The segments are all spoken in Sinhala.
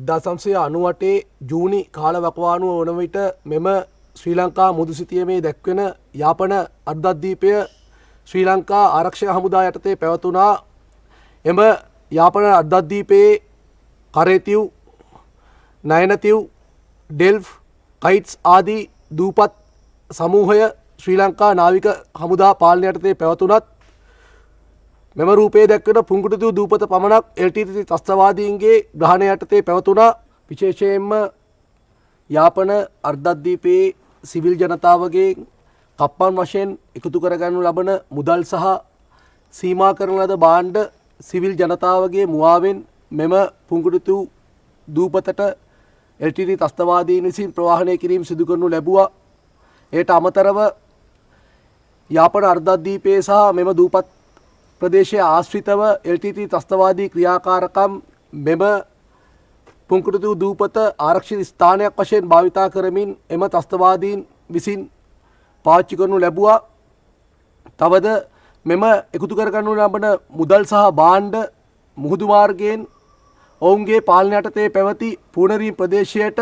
දසම්සය 98 ජූනි කාලවකවානුව වන විට මෙම ශ්‍රී ලංකා මුදුසිතියමේ දැක්වෙන යාපන අර්ධද්වීපය ශ්‍රී ලංකා ආරක්ෂක හමුදා යටතේ පැවතුනා. එම යාපන අර්ධද්වීපයේ කරේතිව්, නයනතිව්, ඩෙල්ෆ්, කයිට්ස් ආදී දූපත් සමූහය ශ්‍රී ලංකා නාවික හමුදා පාලනය යටතේ පැවතුනත් මෙම රූපයේ දැක්වෙන පුංගුටුතු දූපත පමණක් LTT ත්‍රස්තවාදීන්ගේ ග්‍රහණය යටතේ පැවතුණා. විශේෂයෙන්ම යාපන අර්ධද්වීපයේ සිවිල් ජනතාවගේ කප්පන් වශයෙන් එකතු කරගනු ලබන මුදල් සහ සීමා කරන ලද භාණ්ඩ සිවිල් ජනතාවගේ මුවාවෙන් මෙම පුංගුටුතු දූපතට LTT ත්‍රස්තවාදීන් විසින් ප්‍රවාහනය කිරීම සිදු කරනු ලැබුවා. එයට අමතරව යාපන අර්ධද්වීපයේ සහ මෙම දූපත් ප්‍රදේශයේ ආශ්‍රිතව LTT ත්‍රස්තවාදී ක්‍රියාකාරකම් මෙම පුංකුටුතු දූපත ආරක්ෂිත ස්ථානයක් වශයෙන් භාවිතා කරමින් එම ත්‍රස්තවාදීන් විසින් පාවිච්චි කරනු ලැබුවා. තවද මෙම එකතු කරගනු ලබන මුදල් සහ භාණ්ඩ මුහුදු මාර්ගයෙන් ඔවුන්ගේ පාලනය යටතේ පැවති පූර්ණරීම් ප්‍රදේශයට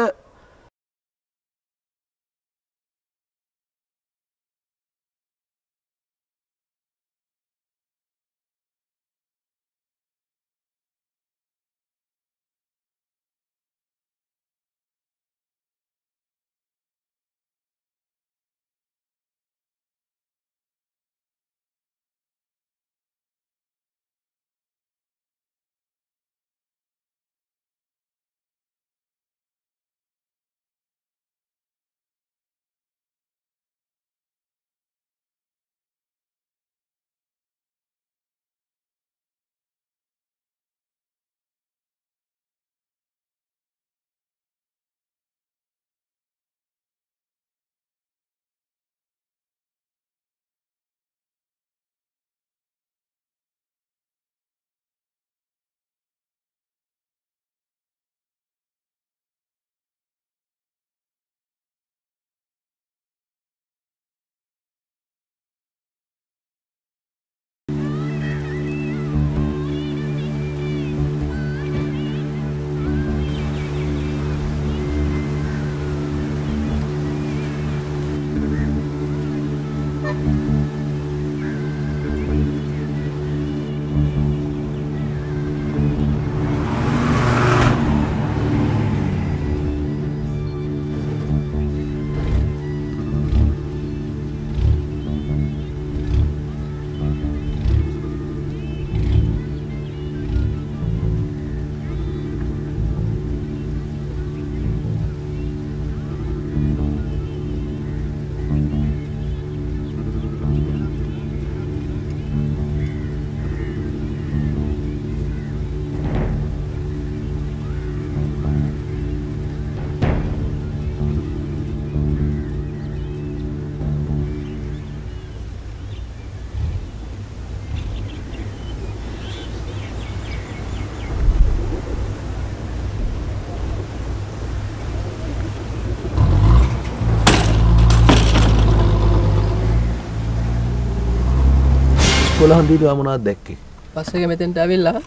කොළහන් දීලා මොනවද දැක්කේ? බස් එක මෙතෙන්ට ඇවිල්ලා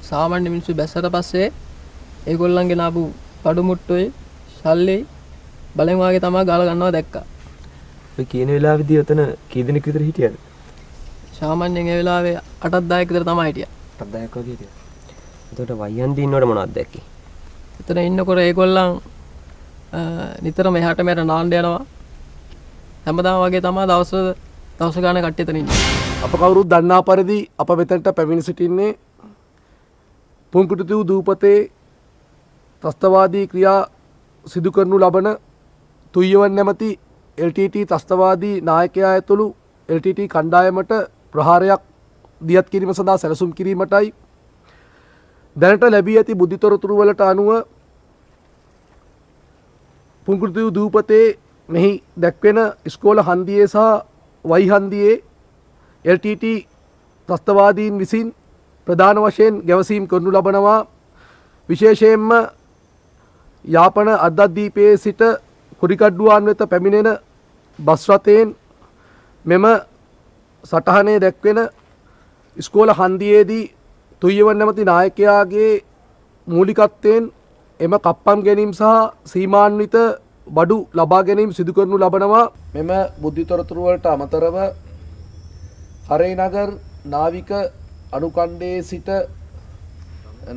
සාමාන්‍ය මිනිස්සු බැස්සට පස්සේ ඒගොල්ලන්ගේ නාපු කඩු මුට්ටුවේ ශල්ලේ බලෙන් වාගේ තමයි ගාලා ගන්නවා දැක්කා. ඔය කියන වෙලාවේදී ඔතන කී දෙනෙක් විතර හිටියද? සාමාන්‍යයෙන් ඒ වෙලාවේ 8ක් 10ක් විතර තමයි හිටියා. 8ක් 10ක් වගේ හිටියා. එතකොට වයන්දී ඉන්නකොට මොනවද දැක්කේ? එතන ඉන්නකොට ඒගොල්ලන් නිතරම එහාට මෙහාට නාන්න යනවා. හැමදාම වගේ තමයි දවස් ගාන කට්ටිය එතන ඉන්නේ. අප කවුරුත් දන්නා පරිදි අප වෙතට පැමිණ සිටින්නේ පුංකුටුතිව් දූපතේ ත්‍රස්තවාදී ක්‍රියා සිදු කරනු ලබන තුය්‍යවන් නැමැති LTT ත්‍රස්තවාදී නායකයා ඇතුළු LTT කණ්ඩායමට ප්‍රහාරයක් දියත් කිරීම සඳහා සැලසුම් කිරීමටයි. දැනට ලැබී ඇති බුද්ධිතොරතුරු වලට අනුව පුංකුටුතිව් දූපතේ මෙහි දැක්වෙන ඉස්කෝල හන්දියේ සහ වයි හන්දියේ LTT ත්‍රස්තවාදීන් විසින් ප්‍රධාන වශයෙන් ගැවසීම් කරනු ලබනවා. විශේෂයෙන්ම යාපන අද්දද්දීපයේ සිට කුරිකඩ්ඩුවාන් වෙත පැමිණෙන බස් රථයෙන් මෙම සටහනේ දැක්වෙන ඉස්කෝල හන්දියේදී තුය්‍යවන් නැමැති නායකයාගේ මූලිකත්වයෙන් එම කප්පම් ගැනීම සහ සීමාන්විත බඩු ලබා ගැනීම සිදු කරනු ලබනවා. මෙම බුද්ධිතොරතුරු වලට අමතරව හරේනගර් නාවික අනුකණ්ඩයේ සිට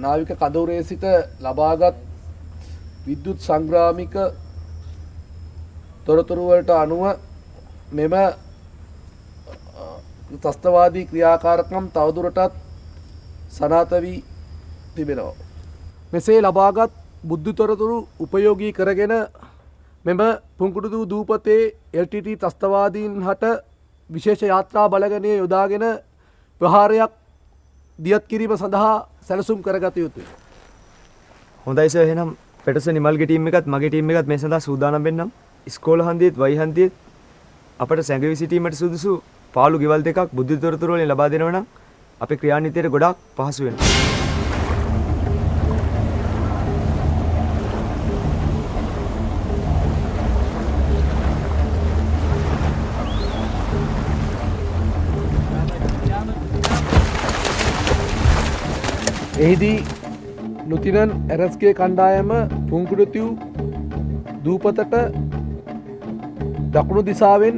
නාවික කඳවුරේ සිට ලබාගත් විද්‍යුත් සංග්‍රාමික තොරතුරු වලට අනුව මෙම ත්‍රස්තවාදී ක්‍රියාකාරකම් තවදුරටත් සනාථ වී තිබෙනවා. මෙසේ ලබාගත් බුද්ධි තොරතුරු උපයෝගී කරගෙන මෙම පුංකුටුතිව් දූපතේ LTT ත්‍රස්තවාදීන් හට විශේෂ යාත්‍රා බලගණය යොදාගෙන ප්‍රහාරයක් දියත් කිරීම සඳහා සැලසුම් කරගත යුතුයි. හොඳයි සර්, එහෙනම් පෙටර්සන් නිමල්ගේ ටීම් එකත් මගේ ටීම් එකත් මේ සඳහා සූදානම් වෙන්නම්. ඉස්කෝල හන්දියේත් වයි හන්දියේත් අපට සැඟවී සිටීමට සුදුසු පාළු ගෙවල් දෙකක් බුද්ධි තොරතුරු වලින් ලබා දෙනවා නම් අපේ ක්‍රියානීතියට ගොඩාක් පහසු වෙනවා. එහිදී ලුතිනන් ඇරස්ගේ කණ්ඩායම පුංකුටුතිව් දූපතට දකුණු දිසාවෙන්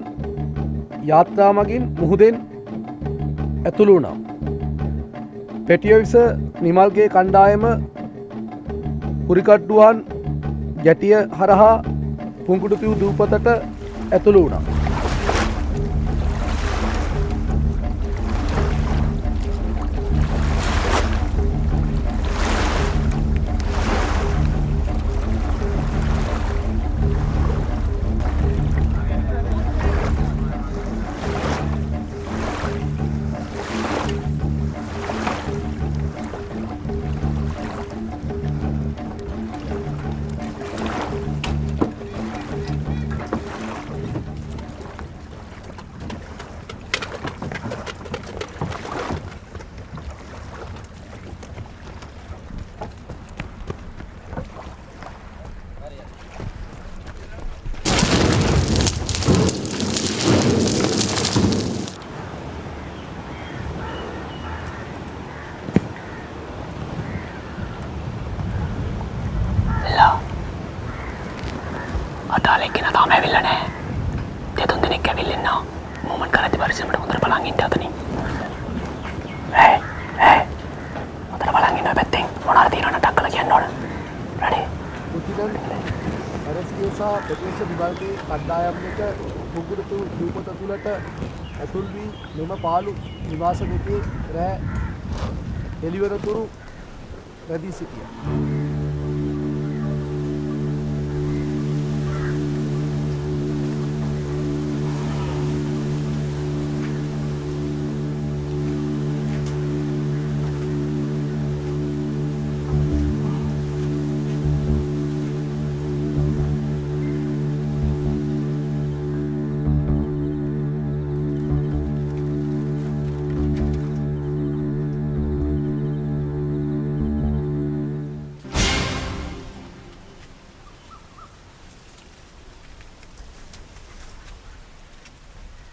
යාත්‍රා මගින් මුහුදෙන් ඇතුළු වුණා. පෙටියවිස නිමල්ගේ කණ්ඩායම කුරිකඩ්ඩුවන් ගැටිය හරහා පුංකුටුතිව් දූපතට ඇතුළු වුණා. අදාලෙක්ගෙන තාම ඇවිල්ලා නැහැ. දෙතුන් දෙනෙක් ඇවිල්ලා ඉන්නවා. මොමන් කරද්දි පරිස්සමට හොඳට බලන් ඉන්න අතනින්. හොඳට බලන් ඉන්න පැත්තෙන් මොනවාද තියෙනවද ටක් කරලා කියන්න ඕන. රෙඩි. ලුතිනන් ඇරස්ගේ සහ ප්‍රදේශ විභාගයේ කණ්ඩායම් එක පුංකුටුතිව් දූපත තුළට ඇතුල් වී මෙම පාළු නිවාස දෙකේ රැ එළිවරතුරු රැඳී සිටියා.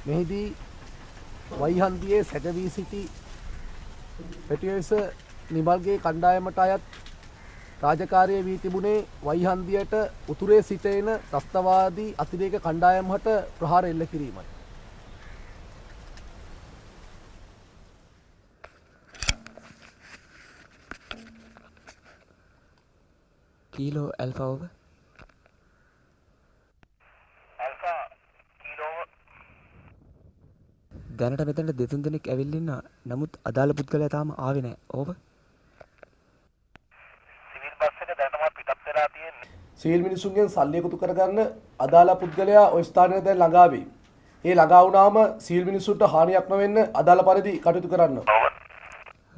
මෙහිදී වයි හන්දියේ සැකවී සිටි පෙටියවිස නිමල්ගේ කණ්ඩායමට අයත් රාජකාරය වී තිබුණේ වයිහන්දියට උතුරේ සිට එන ත්‍රස්තවාදී අතිරේක කණ්ඩායම් හට ප්‍රහාර එල්ල කිරීමයි. කීලෝ ඇල්ෆා ඕවර්. දැනට මෙතනට දෙතුන් දෙනෙක් ඇවිල්ලා ඉන්නවා. නමුත් අදාළ පුද්ගලයා තාම ආවේ නැහැ. ඕවර්. සිවිල් මිනිසුන්ගෙන් සල්ලි එකතු කරගන්න අදාළ පුද්ගලයා ওই ස්ථානයේ දැන් ළඟා වෙයි. ඒ ළඟා වුණාම සිවිල් මිනිසුන්ට හානියක් නොවෙන්න අදාළ පරිදි කටයුතු කරන්න.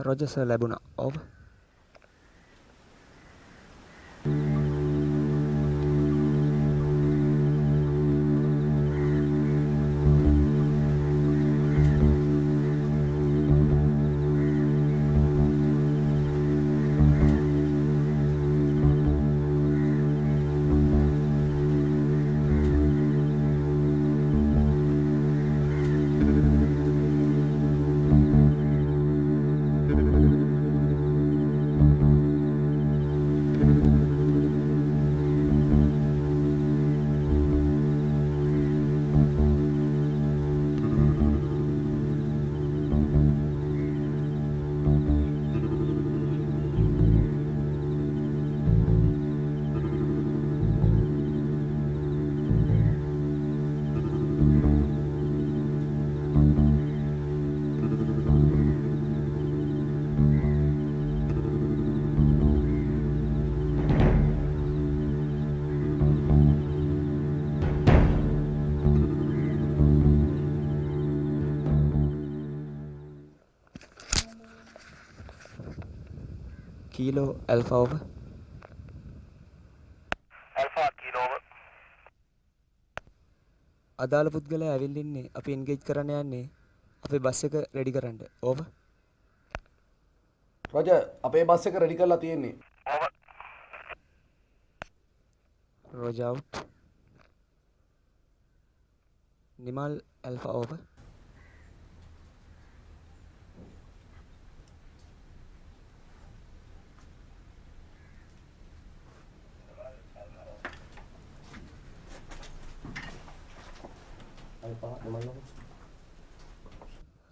රොජර් සර් ලැබුණා. Over. Kilo Alpha over. Alpha Kilo over. අදාළ පුද්ගලයා ඇවිල්ලා ඉන්නේ. අපි එන්ගේජ් කරන්න යන්නේ. අපේ බස් එක රෙඩි කරන්න. ඕවර්. රොජර් අපේ බස් එක රෙඩි කරලා තියෙන්නේ. Over. Roger out. Nimal Alpha over.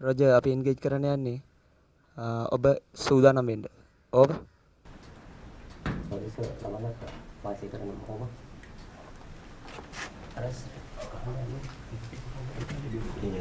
Roger අපි එන්ගේජ් කරන්න යන්නේ. ඔබ සූදානම් වෙන්න. Over. Sorry sir, lama masih karena apa? Aras. Ini.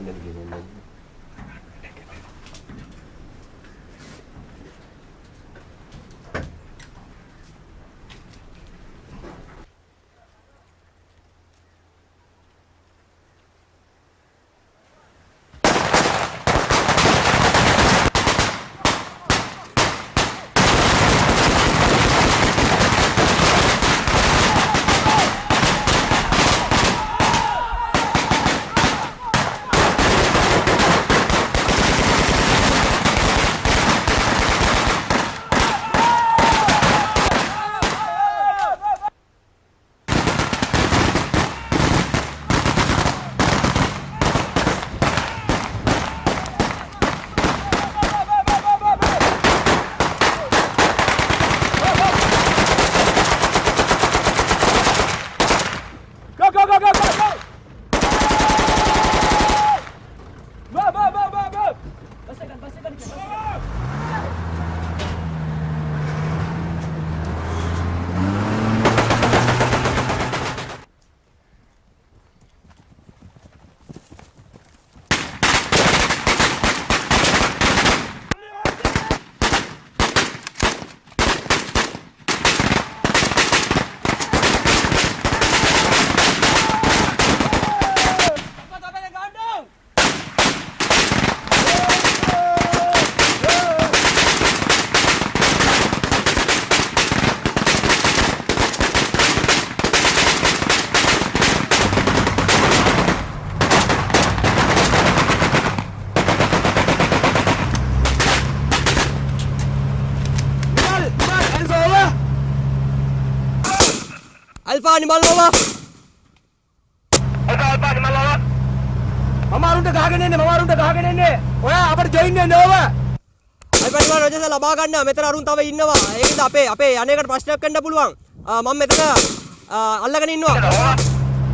Alpha Nimal over. Alpha Nimal over. මම අරුන්ට ගහගෙන එන්නේ. ඔයා අපිට ජොයින් වෙන්න ඕව. අපි පරිමාණ රජස ලබා ගන්නවා. මෙතන අරුන් තව ඉන්නවා. ඒකද අපේ අනේකට ප්‍රශ්නයක් වෙන්න පුළුවන්. මම මෙතන අල්ලගෙන ඉන්නවා.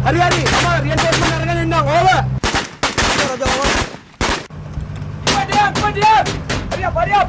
හරි හරි මම රියන්ෆෝස්මන්ට් අරගෙන ඉන්නම් ඕවර් රජ over. hurry up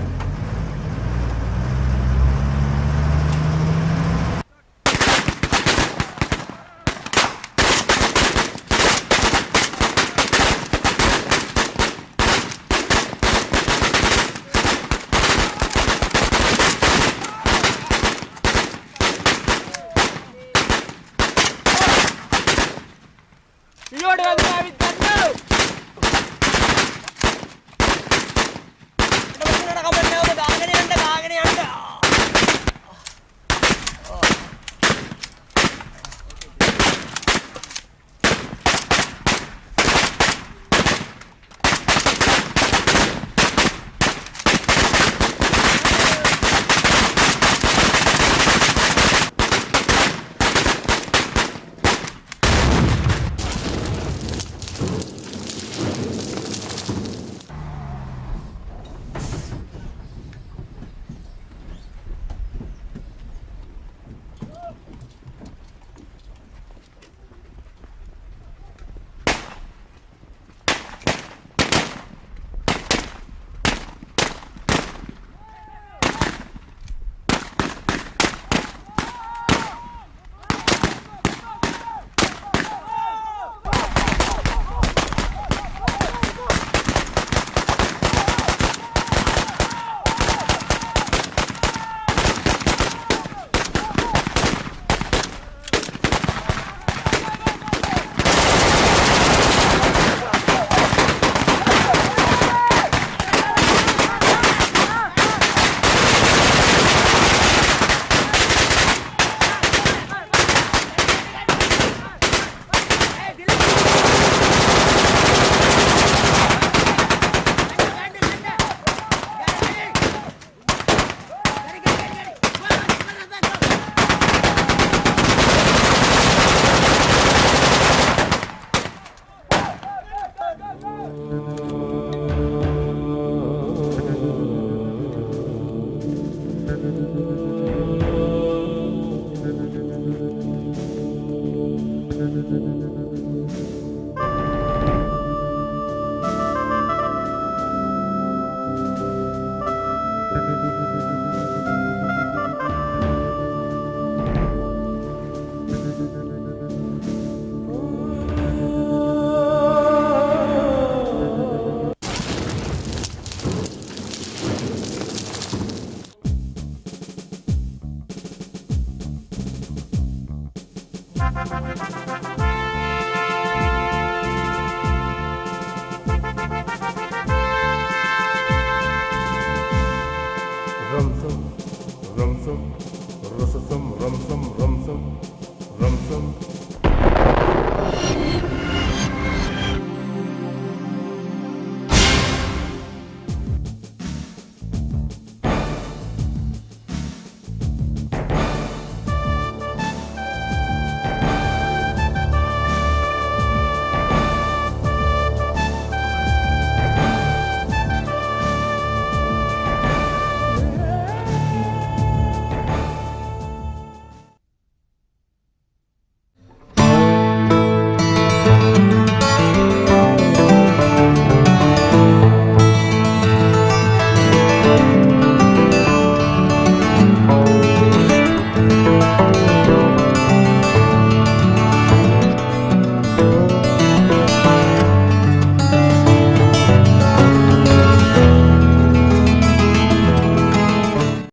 Rumsum, rumsum, rumsum, rumsum.